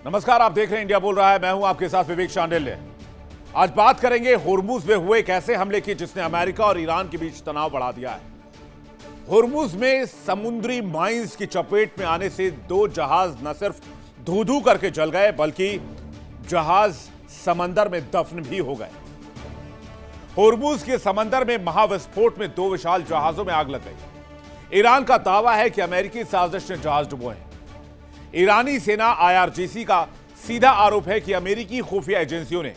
नमस्कार, आप देख रहे हैं इंडिया बोल रहा है। मैं हूं आपके साथ विवेक शांडिल्य। आज बात करेंगे होर्मुज में हुए एक ऐसे हमले की जिसने अमेरिका और ईरान के बीच तनाव बढ़ा दिया है। होर्मुज में समुद्री माइंस की चपेट में आने से दो जहाज न सिर्फ धू-धू करके जल गए बल्कि जहाज समंदर में दफन भी हो गए। होर्मुज के समंदर में महाविस्फोट में दो विशाल जहाजों में आग लग गई। ईरान का दावा है कि अमेरिकी साजिश ने जहाज डुबोए हैं। ईरानी सेना आईआरजीसी का सीधा आरोप है कि अमेरिकी खुफिया एजेंसियों ने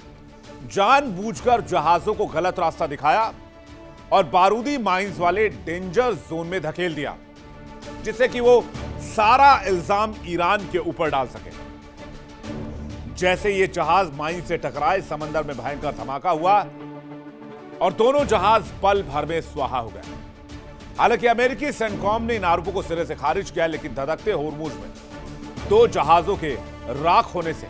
जानबूझकर जहाजों को गलत रास्ता दिखाया और बारूदी माइंस वाले डेंजर जोन में धकेल दिया, जिससे कि वो सारा इल्जाम ईरान के ऊपर डाल सके। जैसे ये जहाज माइंस से टकराए, समंदर में भयंकर धमाका हुआ और दोनों जहाज पल भर में स्वाहा हो गए। हालांकि अमेरिकी सेंटकॉम ने इन आरोपों को सिरे से खारिज किया, लेकिन धधकते होर्मुज में दो जहाजों के राख होने से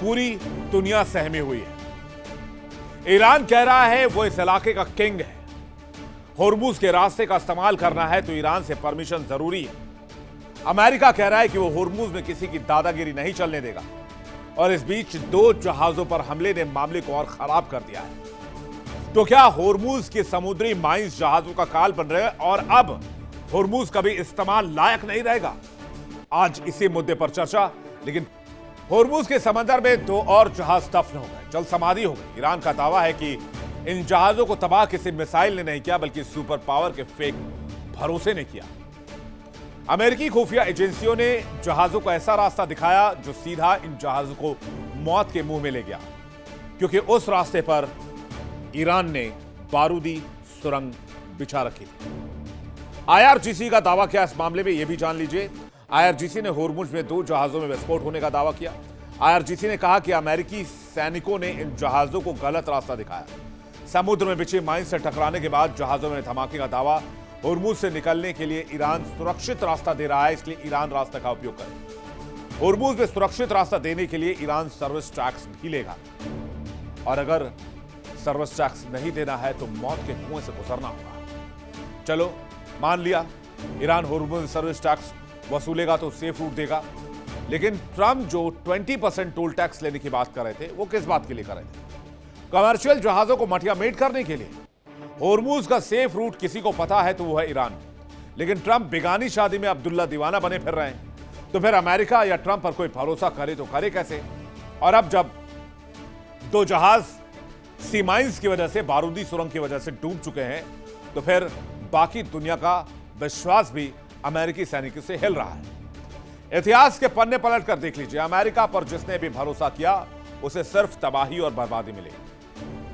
पूरी दुनिया सहमी हुई है। ईरान कह रहा है वो इस इलाके का किंग है। होर्मुज के रास्ते का इस्तेमाल करना है तो ईरान से परमिशन जरूरी है। अमेरिका कह रहा है कि वो होर्मुज में किसी की दादागिरी नहीं चलने देगा। और इस बीच दो जहाजों पर हमले ने मामले को और खराब कर दिया है। तो क्या होर्मुज के समुद्री माइंस जहाजों का काल बन रहे हैं और अब होर्मुज कभी इस्तेमाल लायक नहीं रहेगा? आज इसी मुद्दे पर चर्चा। लेकिन होर्मुज के समंदर में दो और जहाज दफन हो गए, जल समाधि हो गई। ईरान का दावा है कि इन जहाजों को तबाह किसी मिसाइल ने नहीं किया बल्कि सुपर पावर के फेक भरोसे ने किया। अमेरिकी खुफिया एजेंसियों ने जहाजों को ऐसा रास्ता दिखाया जो सीधा इन जहाजों को मौत के मुंह में ले गया, क्योंकि उस रास्ते पर ईरान ने बारूदी सुरंग बिछा रखी थी। आईआरजीसी का दावा क्या इस मामले में, यह भी जान लीजिए। आईआरजीसी ने होर्मुज में दो जहाजों में विस्फोट होने का दावा किया। आईआरजीसी ने कहा कि अमेरिकी सैनिकों ने इन जहाजों को गलत रास्ता दिखाया। समुद्र में बिछे माइंस से टकराने के बाद जहाजों में धमाके का दावा। होर्मुज से निकलने के लिए ईरान सुरक्षित रास्ता दे रहा है, इसलिए ईरान रास्ता का उपयोग करे। होर्मुज में सुरक्षित रास्ता देने के लिए ईरान सर्विस टैक्स भी लेगा, और अगर सर्विस टैक्स नहीं देना है तो मौत के कुएं से गुजरना होगा। चलो मान लिया ईरान होर्मुज सर्विस टैक्स वसूलेगा तो सेफ रूट देगा, लेकिन ट्रंप जो 20% टोल टैक्स लेने की बात कर रहे थे, वो किस बात के लिए कर रहे थे? कमर्शियल जहाजों को मटिया मेट करने के लिए। होर्मुज का सेफ रूट किसी को पता है तो वो है ईरान। लेकिन ट्रंप बेगानी शादी में अब्दुल्ला दीवाना बने फिर रहे हैं, तो फिर अमेरिका या ट्रंप पर कोई भरोसा करे तो करे कैसे? और अब जब दो जहाज सी माइंस की वजह से, बारूदी सुरंग की वजह से डूब चुके हैं, तो फिर बाकी दुनिया का विश्वास भी अमेरिकी सैनिकों से हिल रहा है। इतिहास के पन्ने पलट कर देख लीजिए, अमेरिका पर जिसने भी भरोसा किया उसे सिर्फ तबाही और बर्बादी मिली।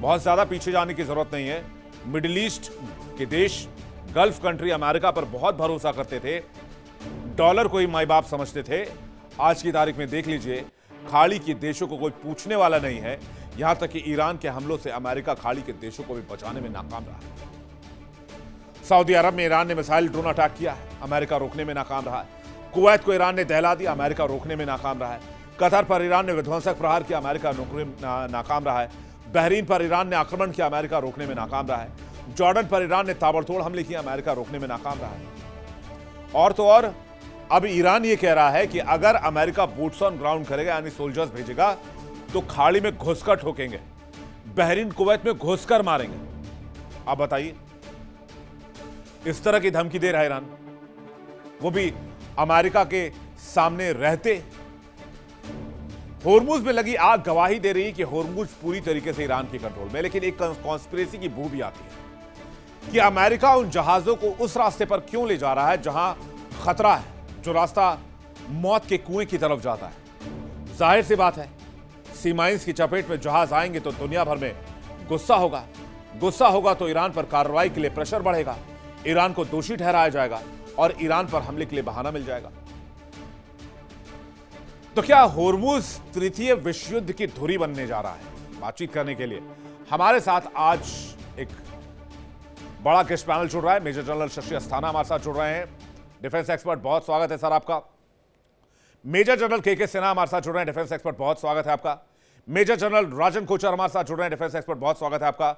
बहुत ज्यादा पीछे जाने की जरूरत नहीं है। मिडिल ईस्ट के देश, गल्फ कंट्री अमेरिका पर बहुत भरोसा करते थे, डॉलर को ही माई बाप समझते थे। आज की तारीख में देख लीजिए, खाड़ी के देशों को कोई पूछने वाला नहीं है। यहां तक कि ईरान के हमलों से अमेरिका खाड़ी के देशों को भी बचाने में नाकाम रहा है। सऊदी अरब में ईरान ने मिसाइल ड्रोन अटैक किया है, अमेरिका रोकने में नाकाम रहा है। कुवैत को ईरान ने दहला दिया, अमेरिका रोकने में नाकाम रहा है। कतर पर ईरान ने विध्वंसक प्रहार किया, अमेरिका रोकने में नाकाम रहा है। बहरीन पर ईरान ने आक्रमण किया, अमेरिका रोकने में नाकाम रहा है। जॉर्डन पर ईरान ने ताबड़तोड़ हमले किए, अमेरिका रोकने में नाकाम रहा है। और तो और अब ईरान ये कह रहा है कि अगर अमेरिका बूट्स ऑन ग्राउंड करेगा, यानी सोल्जर्स भेजेगा, तो खाड़ी में घुसकर ठोकेंगे, बहरीन कुवैत में घुसकर मारेंगे। आप बताइए, इस तरह की धमकी दे रहा है ईरान, वो भी अमेरिका के सामने रहते। होर्मुज में लगी आग गवाही दे रही है कि होर्मुज पूरी तरीके से ईरान के कंट्रोल में। लेकिन एक कॉन्स्पिरेसी की बू भी आती है कि अमेरिका उन जहाजों को उस रास्ते पर क्यों ले जा रहा है जहां खतरा है, जो रास्ता मौत के कुएं की तरफ जाता है। जाहिर सी बात है, सी माइंस की चपेट में जहाज आएंगे तो दुनिया भर में गुस्सा होगा। गुस्सा होगा तो ईरान पर कार्रवाई के लिए प्रेशर बढ़ेगा, ईरान को दोषी ठहराया जाएगा और ईरान पर हमले के लिए बहाना मिल जाएगा। तो क्या होर्मुज तृतीय विश्व युद्ध की धुरी बनने जा रहा है? बातचीत करने के लिए हमारे साथ आज एक बड़ा गेस्ट पैनल जुड़ रहा है। मेजर जनरल शशि अस्थाना हमारे साथ जुड़ रहे हैं, डिफेंस एक्सपर्ट। बहुत स्वागत है सर आपका। मेजर जनरल के सिन्हा हमारे साथ जुड़ रहे हैं, डिफेंस एक्सपर्ट। बहुत स्वागत है आपका। मेजर जनरल राजन कोचर हमारे साथ जुड़ रहे हैं, डिफेंस एक्सपर्ट। बहुत स्वागत है आपका।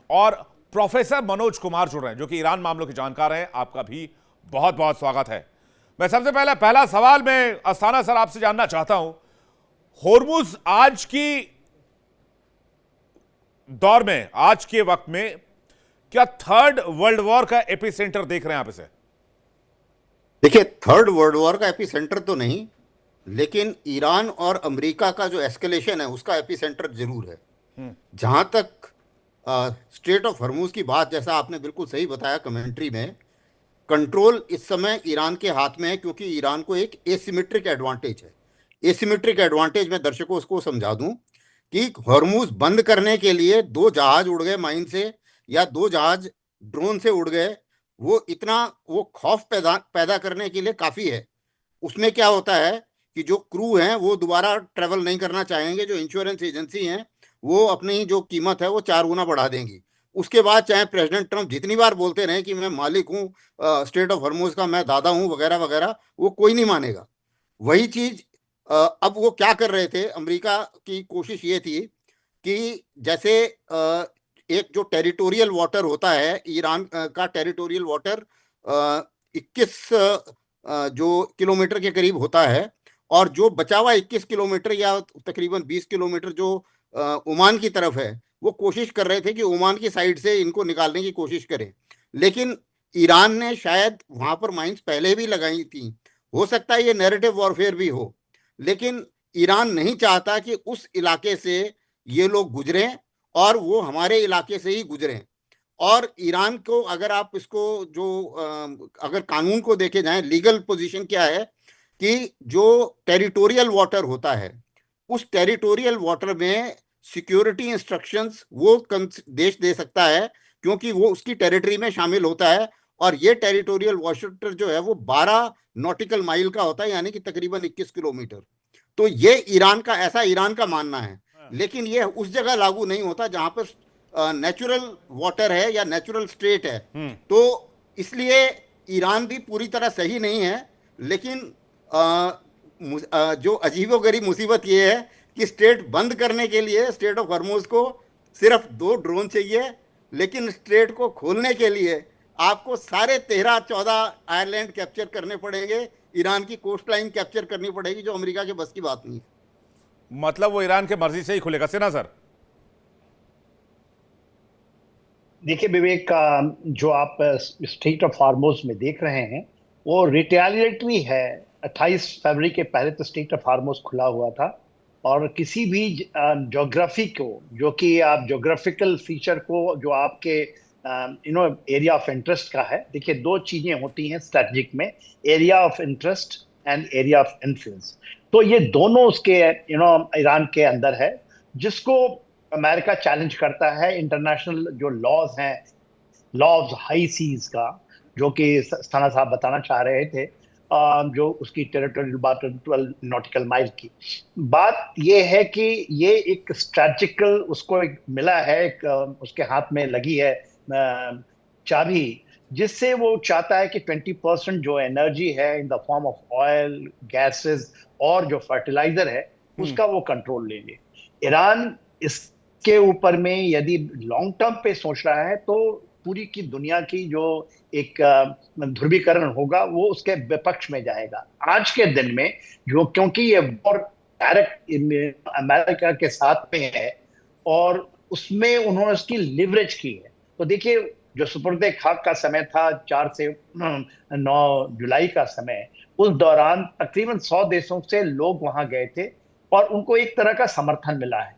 और प्रोफेसर मनोज कुमार जुड़ रहे हैं, जो कि ईरान मामलों के जानकार हैं। आपका भी बहुत बहुत स्वागत है। मैं सबसे पहला सवाल मैं अस्थाना सर आपसे जानना चाहता हूं, होर्मुज आज की दौर में, आज के वक्त में क्या थर्ड वर्ल्ड वॉर का एपिसेंटर देख रहे हैं आप इसे? देखिए, थर्ड वर्ल्ड वॉर का एपिसेंटर तो नहीं, लेकिन ईरान और अमेरिका का जो एस्केलेशन है उसका एपिसेंटर जरूर है। जहां तक स्ट्रेट ऑफ हॉर्मुज की बात, जैसा आपने बिल्कुल सही बताया कमेंट्री में, कंट्रोल इस समय ईरान के हाथ में है, क्योंकि ईरान को एक एसिमेट्रिक एडवांटेज है। एसिमेट्रिक एडवांटेज मैं दर्शकों को समझा दूं कि हॉर्मुज बंद करने के लिए 2 जहाज उड़ गए माइन से, या 2 जहाज ड्रोन से उड़ गए, वो खौफ पैदा करने के लिए काफी है। उसमें क्या होता है कि जो क्रू हैं वो दोबारा ट्रेवल नहीं करना चाहेंगे, जो इंश्योरेंस एजेंसी हैं वो अपनी जो कीमत है वो 4 गुना बढ़ा देंगी। उसके बाद चाहे प्रेसिडेंट ट्रंप जितनी बार बोलते रहे कि मैं मालिक हूँ स्ट्रेट ऑफ हॉर्मुज का, मैं दादा हूँ वगैरह वगैरह, वो कोई नहीं मानेगा। वही चीज अब वो क्या कर रहे थे, अमेरिका की कोशिश ये थी कि जैसे एक जो टेरिटोरियल वाटर होता है, ईरान का टेरिटोरियल वाटर 21 जो किलोमीटर के करीब होता है, और जो बचा हुआ 21 किलोमीटर या तकरीबन 20 किलोमीटर जो ओमान की तरफ है, वो कोशिश कर रहे थे कि ओमान की साइड से इनको निकालने की कोशिश करें। लेकिन ईरान ने शायद वहां पर माइंस पहले भी लगाई थी, हो सकता है ये नैरेटिव वॉरफेयर भी हो, लेकिन ईरान नहीं चाहता कि उस इलाके से ये लोग गुजरें और वो हमारे इलाके से ही गुजरें। और ईरान को अगर आप इसको जो अगर कानून को देखे जाएं, लीगल पोजीशन क्या है कि जो टेरिटोरियल वाटर होता है, उस टेरिटोरियल वाटर में सिक्योरिटी इंस्ट्रक्शंस वो देश दे सकता है, क्योंकि वो उसकी टेरिटरी में शामिल होता है। और ये टेरिटोरियल वाटर जो है वो 12 नॉटिकल माइल का होता है, यानी कि तकरीबन 21 किलोमीटर। तो ये ऐसा ईरान का मानना है। लेकिन ये उस जगह लागू नहीं होता जहां पर नेचुरल वाटर है या नेचुरल स्ट्रेट है। तो इसलिए ईरान भी पूरी तरह सही नहीं है। लेकिन जो अजीबोगरीब मुसीबत ये है कि स्ट्रेट बंद करने के लिए स्ट्रेट ऑफ हॉर्मुज को सिर्फ 2 ड्रोन चाहिए, लेकिन स्ट्रेट को खोलने के लिए आपको सारे 13-14 आयरलैंड कैप्चर करने पड़ेंगे, ईरान की कोस्ट लाइन कैप्चर करनी पड़ेगी, जो अमेरिका के बस की बात नहीं है। मतलब वो ईरान के मर्जी से ही खुलेगा सिना सर? देखिए विवेक, जो आप स्ट्रेट ऑफ हॉर्मुज में देख रहे हैं वो रिटेलिएटरी है। 28 फरवरी के पहले तो स्ट्रेट ऑफ हॉर्मुज खुला हुआ था, और किसी भी ज्योग्राफी को, जो कि आप ज्योग्राफिकल फीचर को, जो आपके एरिया ऑफ इंटरेस्ट का है। देखिए 2 चीजें होती हैं स्ट्रेटजिक में, area of interest and area of influence. तो ये दोनों उसके ईरान के अंदर है, जिसको अमेरिका चैलेंज करता है। इंटरनेशनल जो लॉज हैं, लॉ ऑफ हाई सीज का, जो कि स्थाना साहब बताना चाह रहे थे, जो उसकी टेरिटोरियल बात 12 नॉटिकल माइल की बात, ये है कि ये एक स्ट्रेटजिकल उसको एक मिला है, एक उसके हाथ में लगी है चाबी, जिससे वो चाहता है कि 20% जो एनर्जी है in the form of oil, gases और जो फर्टिलाइजर है, उसका वो कंट्रोल ले ले। ईरान इसके ऊपर में यदि लॉन्ग टर्म पे सोच रहा है तो पूरी की दुनिया की जो एक ध्रुवीकरण होगा वो उसके विपक्ष में जाएगा। आज के दिन में जो, क्योंकि ये वॉर डायरेक्ट अमेरिका के साथ में है और उसमें उन्होंने उसकी लिवरेज की है। तो देखिए, जो सुपुर्द खाक का समय था 4 से 9 जुलाई का समय, उस दौरान तकरीबन 100 देशों से लोग वहां गए थे और उनको एक तरह का समर्थन मिला है।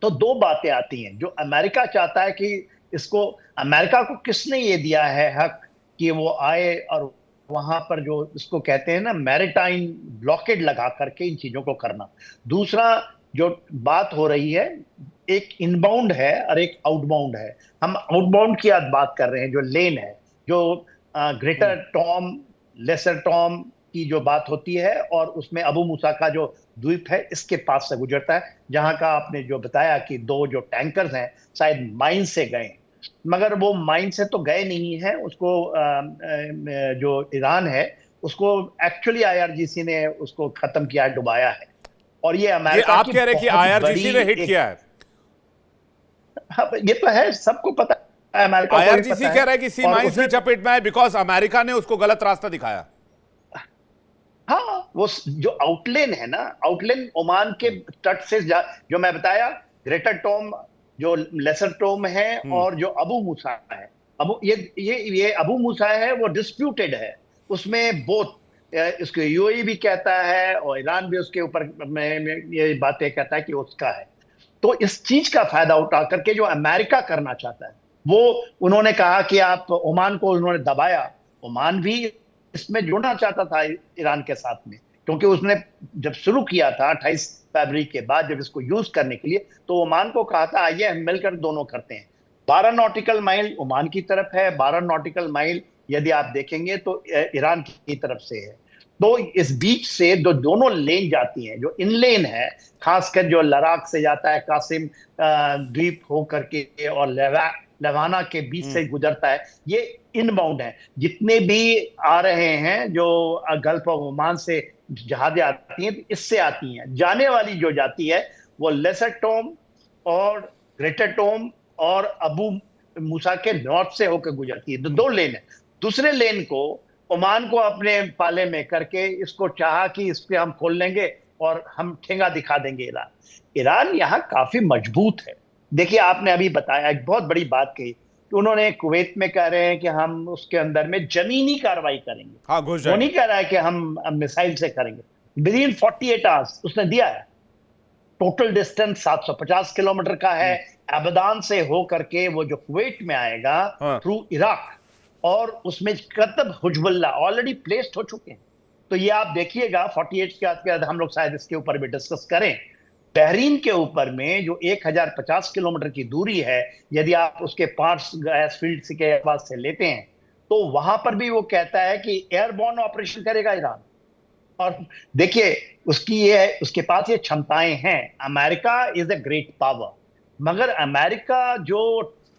तो 2 बातें आती हैं। जो अमेरिका चाहता है कि इसको, अमेरिका को किसने ये दिया है हक कि वो आए और वहां पर जो इसको कहते हैं ना मैरिटाइम ब्लॉकेड लगा करके इन चीजों को करना। दूसरा जो बात हो रही है, एक इनबाउंड है और एक आउटबाउंड है। हम आउटबाउंड की बात कर रहे हैं, जो लेन है, जो ग्रेटर टॉम, लेसर टॉम की जो बात होती है, और उसमें अबू मूसा का जो द्वीप है इसके पास से गुजरता है, जहां का आपने जो बताया कि 2 जो टैंकर्स हैं शायद माइन से गए, मगर वो माइन से तो गए नहीं है। उसको जो ईरान है उसको एक्चुअली आईआरजीसी ने उसको खत्म किया, डुबाया है। और ये अमेरिका आप कह रहे हैं कि आईआरजीसी ने हिट किया है? हाँ, ये तो है, सबको पता है, अमेरिका को भी पता है। आईआरजीसी कह रहा है कि सी माइंस की चपेट में है बिकॉज अमेरिका ने उसको गलत रास्ता दिखाया। हाँ, वो जो आउटलेन है ना, आउटलेन ओमान के तट से जो मैं बताया, ग्रेटर टोम, जो लेसर टोम है, और जो अबू मूसा है, अबू ये अबू मूसा है, वो डिस्प्यूटेड है। उसमें बोथ, इसको यूएई भी कहता है और ईरान भी उसके ऊपर में ये बातें कहता है कि उसका है। तो इस चीज का फायदा उठा करके जो अमेरिका करना चाहता है, वो उन्होंने कहा कि आप ओमान को उन्होंने दबाया। ओमान भी इसमें जुड़ना चाहता था ईरान के साथ में, क्योंकि उसने जब शुरू किया था 28 फरवरी के बाद, जब इसको यूज करने के लिए, तो ओमान को कहा था आइए हम मिलकर दोनों करते हैं। 12 नॉटिकल माइल ओमान की तरफ है, 12 नॉटिकल माइल यदि आप देखेंगे तो ईरान की तरफ से है। तो इस बीच से दोनों लेन जाती हैं, जो इनलेन है, खासकर जो लद्दाख से जाता है, कासिम द्वीप हो करके, और लेवाना के बीच से गुजरता है, ये इनबाउंड है। जितने भी आ रहे हैं जो गल्फ ऑफ ओमान से जहाजें आती हैं, इससे आती हैं। जाने वाली जो जाती है वो लेसर टोम और ग्रेटर टोम और अबू मूसा के नॉर्थ से होकर गुजरती है। तो दो लेन है। दूसरे लेन को ओमान को अपने पाले में करके इसको चाहा कि इस पे हम खोल लेंगे और हम ठेंगा दिखा देंगे ईरान। ईरान यहाँ काफी मजबूत है। देखिए, आपने अभी बताया, एक बहुत बड़ी बात कही कि उन्होंने कुवैत में कह रहे हैं कि हम उसके अंदर में जमीनी कार्रवाई करेंगे। हाँ, घुस वो जाएंगे। नहीं कह रहा है कि हम मिसाइल से करेंगे। विद इन 48 आवर्स उसने दिया है। टोटल डिस्टेंस 750 किलोमीटर का है। अबदान से हो करके वो जो कुवैत में आएगा हाँ। थ्रू इराक, और उसमें कतब हुजबुल्ला ऑलरेडी प्लेस्ड हो चुके हैं। तो ये आप देखिएगा 48 के बाद हम लोग शायद इसके ऊपर भी डिस्कस करें। बहरीन के ऊपर में जो 1050 किलोमीटर की दूरी है, यदि आप उसके पार्ट्स गैस फील्ड के आवाज से लेते हैं, तो वहां पर भी वो कहता है कि एयरबॉर्न ऑपरेशन करेगा ईरान। और देखिए, उसके पास ये क्षमताएं हैं। America is a great power, मगर अमेरिका जो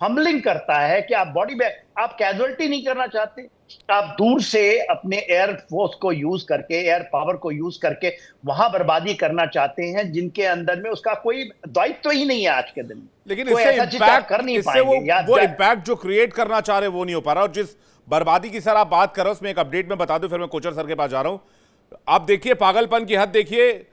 फंबलिंग करता है कि आप बॉडी बैग, आप कैजुअलिटी नहीं करना चाहते। आप दूर से अपने एयर फोर्स को यूज करके, एयर पावर को यूज करके वहां बर्बादी करना चाहते हैं, जिनके अंदर में उसका कोई दायित्व ही नहीं है आज के दिन। लेकिन कोई इससे ऐसा चीज आप कर नहीं पाएंगे। वो इम्पैक्ट जो क्रिएट करना चाह रहे वो नहीं हो पा रहा। और जिस बर्बादी की सर आप बात कर रहे हो, उसमें एक अपडेट में बता दूं, फिर मैं कोचर सर के पास जा रहा हूं। आप देखिए पागलपन की हद देखिए।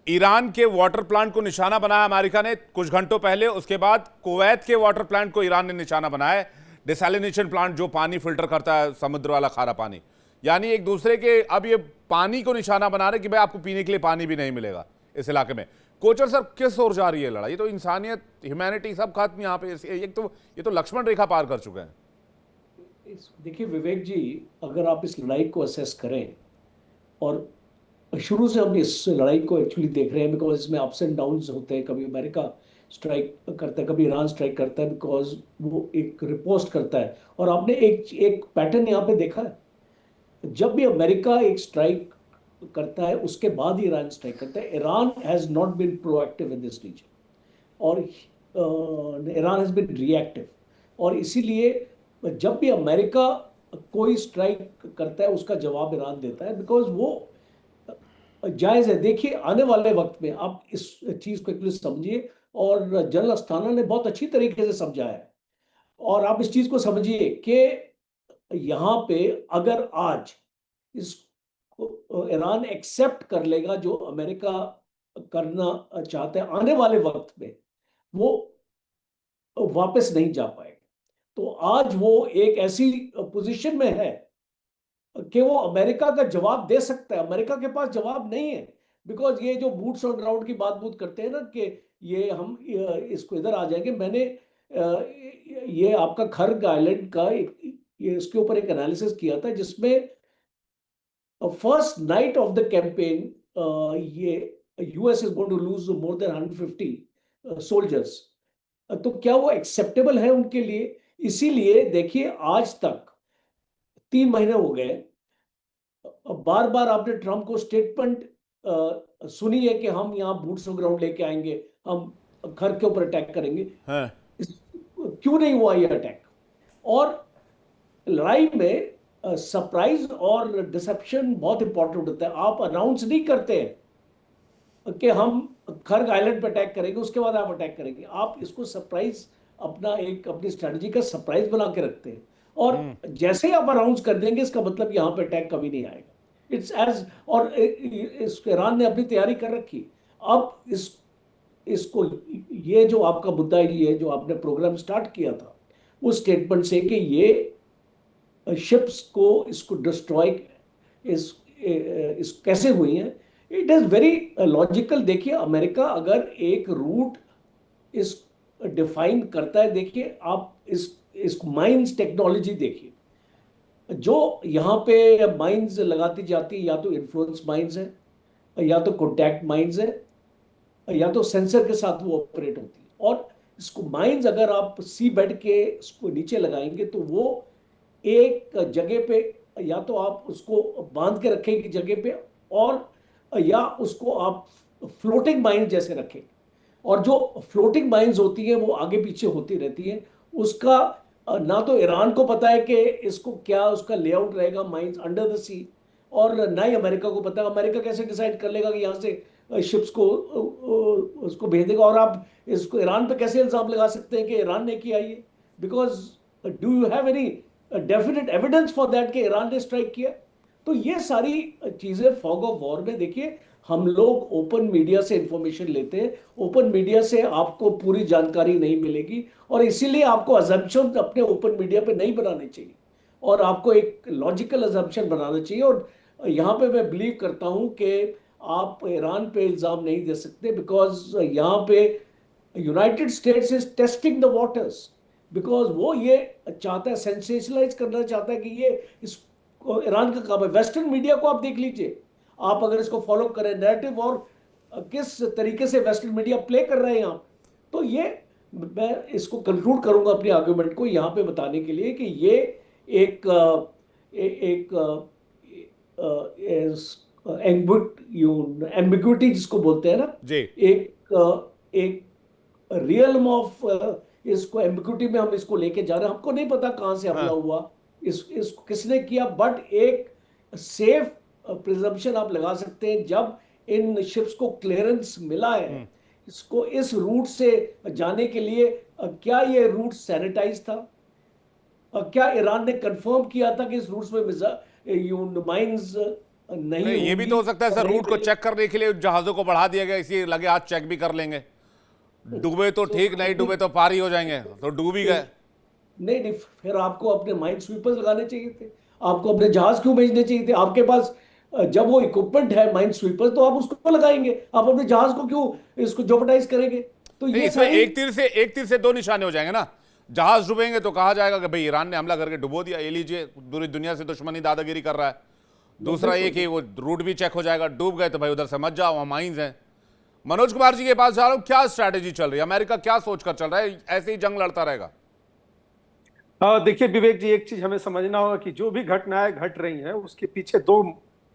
ईरान के वाटर प्लांट को निशाना बनाया अमेरिका ने कुछ घंटों पहले। उसके बाद कुवैत के वाटर प्लांट को ईरान ने निशाना बनाया है। डिसैलिनेशन प्लांट जो पानी फिल्टर करता है, समुद्र वाला खारा पानी। यानी एक दूसरे के अब ये पानी को निशाना बना रहे कि भाई आपको पीने के लिए पानी भी नहीं मिलेगा इस इलाके में। कोचर सर, किस ओर जा रही है लड़ाई? ये तो इंसानियत, ह्यूमैनिटी सब खत्म यहाँ पे। ये तो लक्ष्मण रेखा पार कर चुके हैं। देखिए विवेक जी, अगर आप इस लड़ाई को असेस करें, और शुरू से हम इस लड़ाई को एक्चुअली देख रहे हैं, बिकॉज इसमें अप्स एंड डाउन्स होते हैं। कभी अमेरिका स्ट्राइक करता है, कभी ईरान स्ट्राइक करता है, बिकॉज वो एक रिपोस्ट करता है। और आपने एक पैटर्न यहाँ पे देखा है, जब भी अमेरिका एक स्ट्राइक करता है उसके बाद ही ईरान स्ट्राइक करता है। Iran has not been proactive in this region, और ईरान हैज बीन रिएक्टिव। और इसीलिए जब भी अमेरिका कोई स्ट्राइक करता है उसका जवाब ईरान देता है, बिकॉज वो जायज़ है। देखिए, आने वाले वक्त में आप इस चीज़ को एक्चुअली समझिए, और जनरल अस्थाना ने बहुत अच्छी तरीके से समझाया है। और आप इस चीज़ को समझिए कि यहाँ पे अगर आज इस ईरान एक्सेप्ट कर लेगा जो अमेरिका करना चाहता है, आने वाले वक्त में वो वापस नहीं जा पाएगा। तो आज वो एक ऐसी पोजीशन में है कि वो अमेरिका का जवाब दे सकता है। अमेरिका के पास जवाब नहीं है, बिकॉज ये जो बूट्स ऑन ग्राउंड की बात करते हैं ना, कि ये हम इसको इधर आ जाएंगे। मैंने ये आपका खर्ग आइलैंड का ये इसके ऊपर एक एनालिसिस किया था, जिसमें first night of the campaign ये US is going to lose more than 150 soldiers. तो क्या वो एक्सेप्टेबल है उनके लिए? इसीलिए देखिए, आज तक 3 महीने हो गए, बार बार आपने ट्रंप को स्टेटमेंट सुनी है कि हम यहाँ बूट्स ऑन ग्राउंड लेके आएंगे, हम खर्ग के ऊपर अटैक करेंगे। क्यों नहीं हुआ ये अटैक? और लड़ाई में सरप्राइज और डिसेप्शन बहुत इंपॉर्टेंट होता है। आप अनाउंस नहीं करते हैं कि हम खर्ग आइलैंड पे अटैक करेंगे, उसके बाद आप अटैक करेंगे। आप इसको सरप्राइज, अपनी स्ट्रेटजी का सरप्राइज बना के रखते हैं, और जैसे ही आप अनाउंस कर देंगे, इसका मतलब यहाँ पे अटैक कभी नहीं आएगा। इट्स एज, और ईरान ने अपनी तैयारी कर रखी। अब इसको, ये जो आपका मुद्दा, ये जो आपने प्रोग्राम स्टार्ट किया था उस स्टेटमेंट से कि ये शिप्स को इसको डिस्ट्रॉय इस कैसे हुई हैं, इट इज वेरी लॉजिकल। देखिए अमेरिका अगर एक रूट इस डिफाइन करता है, देखिए आप इस माइंस टेक्नोलॉजी देखिए, जो यहाँ पे माइंस लगाती जाती है, या तो इन्फ्लुएंस माइंस है, या तो कॉन्टैक्ट माइंस है, या तो सेंसर के साथ वो ऑपरेट होती है। और इसको माइंस अगर आप सी बेड के इसको नीचे लगाएंगे तो वो एक जगह पे, या तो आप उसको बांध के रखेंगे जगह पे, और या उसको आप फ्लोटिंग माइंस जैसे रखेंगे। और जो फ्लोटिंग माइंस होती है वो आगे पीछे होती रहती है। उसका ना तो ईरान को पता है कि इसको क्या उसका लेआउट रहेगा माइंस अंडर द सी, और ना ही अमेरिका को पता है। अमेरिका कैसे डिसाइड कर लेगा कि यहाँ से शिप्स को उसको भेज देगा? और आप इसको ईरान पे कैसे इल्जाम लगा सकते हैं कि ईरान ने किया ये? Because do you have any definite evidence for that कि ईरान ने स्ट्राइक किया? तो ये सारी चीजें फॉग ऑफ वॉर में, देखिए हम लोग ओपन मीडिया से इंफॉर्मेशन लेते हैं, ओपन मीडिया से आपको पूरी जानकारी नहीं मिलेगी, और इसीलिए आपको अजम्पशन अपने ओपन मीडिया पे नहीं बनाने चाहिए, और आपको एक लॉजिकल अजम्पशन बनाना चाहिए। और यहाँ पे मैं बिलीव करता हूँ कि आप ईरान पे इल्ज़ाम नहीं दे सकते, बिकॉज यहाँ पे United states is testing the waters, because वो ये चाहता है, सेंसेशनलाइज करना चाहता है कि ये इस ईरान का काम है। वेस्टर्न मीडिया को आप देख लीजिए, आप अगर इसको फॉलो करें नैरेटिव, और किस तरीके से वेस्टर्न मीडिया प्ले कर रहे हैं आप, तो ये मैं इसको कंक्लूड करूंगा अपने आर्गुमेंट को यहाँ पे बताने के लिए कि ये एक एम्बिग्विटी जिसको बोलते हैं ना जी, एक रियलम ऑफ, इसको एम्बिग्विटी में हम इसको लेके जा रहे हैं। हमको नहीं पता कहां से हमला हुआ, इसको किसने किया, बट एक सेफ प्रिजम्पशन आप लगा सकते हैं जब इन शिप्स को क्लियरेंस मिला है इसको इस रूट से जाने के लिए। क्या ये रूट सैनिटाइज था? क्या ईरान ने कंफर्म किया था कि इस रूट में माइंस नहीं ये भी तो हो सकता है सर, रूट को चेक करने के लिए जहाजों को बढ़ा दिया गया, इसी लगे हाथ चेक भी कर लेंगे। डूबे तो ठीक, नहीं डूबे तो पार ही हो जाएंगे, तो डूब ही गए। नहीं, फिर आपको अपने माइंड स्वीपर्स लगाने चाहिए थे, आपको अपने जहाज क्यों भेजने चाहिए थे? आपके पास जब वो इक्विपमेंट है माइंड स्वीपर, तो आप उसको लगाएंगे, आप अपने जहाज को क्यों इसको जोपर्टाइज करेंगे? तो ये इसमें एक तीर से दो निशाने हो जाएंगे ना। जहाज डूबेंगे तो कहा जाएगा कि भाई ईरान ने हमला करके डुबो दिया, ये लीजिए पूरी दुनिया से दुश्मनी दादागिरी कर रहा है। दूसरा ये कि वो रूट भी चेक हो जाएगा, डूब गए तो भाई उधर से मत जाओ, वहां माइंस हैं। मनोज कुमार जी के पास जा रहा हूं, क्या स्ट्रैटेजी चल रही है? अमेरिका क्या सोचकर चल रहा है? ऐसे ही जंग लड़ता रहेगा? देखिए विवेक जी, एक चीज हमें समझना होगा कि जो भी घटनाएं घट रही हैं उसके पीछे दो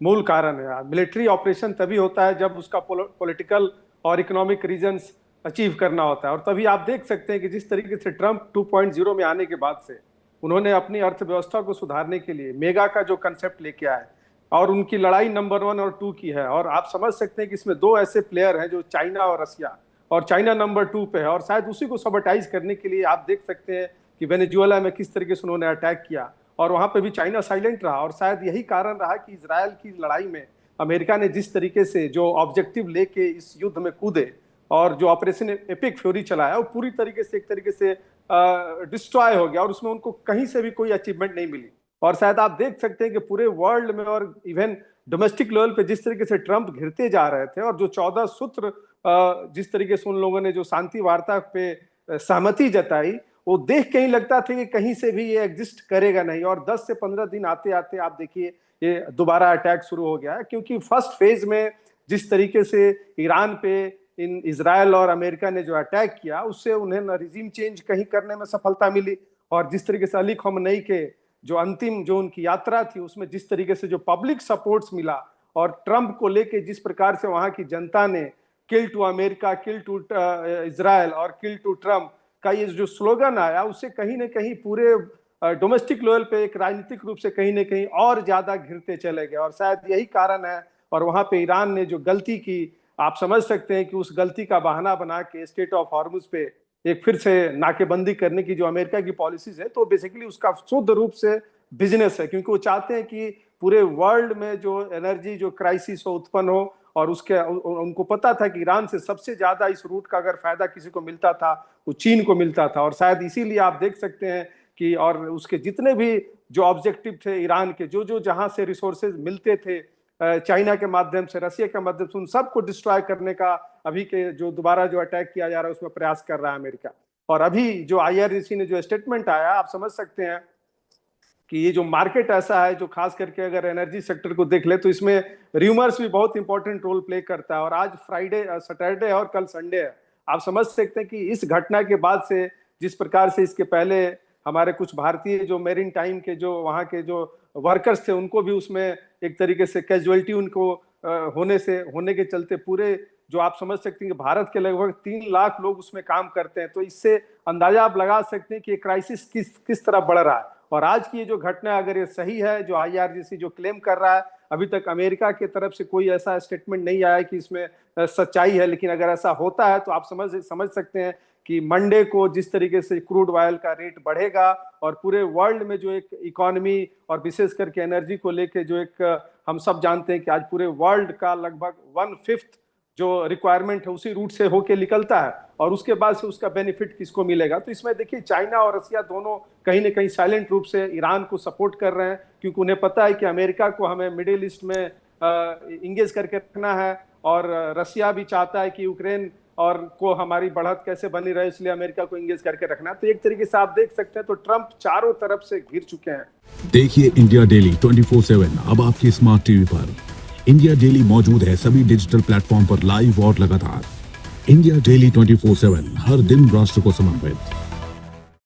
मूल कारण है। मिलिट्री ऑपरेशन तभी होता है जब उसका पॉलिटिकल और इकोनॉमिक रीजंस अचीव करना होता है, और तभी आप देख सकते हैं कि जिस तरीके से ट्रंप 2.0 में आने के बाद से उन्होंने अपनी अर्थव्यवस्था को सुधारने के लिए मेगा का जो कंसेप्ट लेके आए, और उनकी लड़ाई नंबर 1 और 2 की है। और आप समझ सकते हैं कि इसमें दो ऐसे प्लेयर हैं जो चाइना और रसिया, और चाइना नंबर 2 पे है, और शायद उसी को सबटाइज करने के लिए आप देख सकते हैं कि वेनेजुएला में किस तरीके से उन्होंने अटैक किया, और वहां पे भी चाइना साइलेंट रहा। और शायद यही कारण रहा कि इजराइल की लड़ाई में अमेरिका ने जिस तरीके से जो ऑब्जेक्टिव लेके इस युद्ध में कूदे और जो ऑपरेशन एपिक फ्यूरी चलाया, वो पूरी तरीके से एक तरीके से डिस्ट्रॉय हो गया, और उसमें उनको कहीं से भी कोई अचीवमेंट नहीं मिली। और शायद आप देख सकते हैं कि पूरे वर्ल्ड में और इवन डोमेस्टिक लेवल पे जिस तरीके से ट्रंप घिरते जा रहे थे, और जो 14 सूत्र जिस तरीके से उन लोगों ने जो शांति वार्ता पे सहमति जताई, वो देख के ही लगता था कि कहीं से भी ये एग्जिस्ट करेगा नहीं। और 10 से 15 दिन आते आते आप देखिए ये दोबारा अटैक शुरू हो गया है, क्योंकि फर्स्ट फेज में जिस तरीके से ईरान पे इन इजराइल और अमेरिका ने जो अटैक किया, उससे उन्हें रिजीम चेंज कहीं करने में सफलता मिली। और जिस तरीके से अली खamenei के जो अंतिम जो उनकी यात्रा थी, उसमें जिस तरीके से जो पब्लिक सपोर्ट्स मिला, और ट्रंप को लेके जिस प्रकार से वहां की जनता ने kill to America, kill to Israel और किल टू ट्रंप का ये जो स्लोगन आया, उससे कहीं ना कहीं पूरे डोमेस्टिक लेवल पे एक राजनीतिक रूप से कहीं ना कहीं और ज्यादा घिरते चले गए। और शायद यही कारण है, और वहां पे ईरान ने जो गलती की, आप समझ सकते हैं कि उस गलती का बहाना बना के स्टेट ऑफ हॉर्मुज पे एक फिर से नाकेबंदी करने की जो अमेरिका की पॉलिसीज है, तो बेसिकली उसका शुद्ध रूप से बिजनेस है, क्योंकि वो चाहते हैं कि पूरे वर्ल्ड में जो एनर्जी जो क्राइसिस हो उत्पन्न हो, और उसके उनको पता था कि ईरान से सबसे ज्यादा इस रूट का अगर फायदा किसी को मिलता था वो चीन को मिलता था। और शायद इसीलिए आप देख सकते हैं कि और उसके जितने भी जो ऑब्जेक्टिव थे ईरान के, जो जहां से रिसोर्सेज मिलते थे चाइना के माध्यम से, रसिया के माध्यम से, उन सबको डिस्ट्रॉय करने का अभी के जो दोबारा जो अटैक किया जा रहा है उसमें प्रयास कर रहा है अमेरिका। और अभी जो IRGC ने जो स्टेटमेंट आया, आप समझ सकते हैं कि ये जो मार्केट ऐसा है जो खास करके अगर एनर्जी सेक्टर को देख ले तो इसमें र्यूमर्स भी बहुत इंपॉर्टेंट रोल प्ले करता है। और आज फ्राइडे, सैटरडे और कल संडे है। आप समझ सकते हैं कि इस घटना के बाद से जिस प्रकार से इसके पहले हमारे कुछ भारतीय जो मेरीन टाइम के जो वहाँ के जो वर्कर्स थे उनको भी उसमें एक तरीके से कैजुअलिटी उनको होने के चलते पूरे जो आप समझ सकते हैं कि भारत के लगभग 3 लाख लोग उसमें काम करते हैं। तो इससे अंदाजा आप लगा सकते हैं कि ये क्राइसिस किस तरह बढ़ रहा है। और आज की ये जो घटना अगर ये सही है जो IRGC जो क्लेम कर रहा है, अभी तक अमेरिका की तरफ से कोई ऐसा स्टेटमेंट नहीं आया कि इसमें सच्चाई है, लेकिन अगर ऐसा होता है तो आप समझ सकते हैं कि मंडे को जिस तरीके से क्रूड ऑयल का रेट बढ़ेगा और पूरे वर्ल्ड में जो एक इकोनॉमी और विशेष करके एनर्जी को लेके जो एक हम सब जानते हैं कि आज पूरे वर्ल्ड का लगभग 1/5 जो रिक्वायरमेंट है उसी रूट से होके निकलता है, और उसके बाद से उसका बेनिफिट किसको मिलेगा। तो इसमें देखिए चाइना और रसिया दोनों कहीं ना कहीं साइलेंट रूप से ईरान को सपोर्ट कर रहे हैं, क्योंकि उन्हें पता है कि अमेरिका को हमें मिडिल ईस्ट में इंगेज करके रखना है, और रसिया भी चाहता है कि यूक्रेन और को हमारी बढ़त कैसे बनी रहे, इसलिए अमेरिका को इंगेज करके रखना। तो एक तरीके से आप देख सकते हैं तो ट्रंप चारों तरफ से घिर चुके हैं। देखिए इंडिया डेली 24/7 अब आपकी स्मार्ट टीवी पर। इंडिया डेली मौजूद है सभी डिजिटल प्लेटफॉर्म पर लाइव और लगातार। इंडिया डेली 24/7 हर दिन राष्ट्र को समर्पित।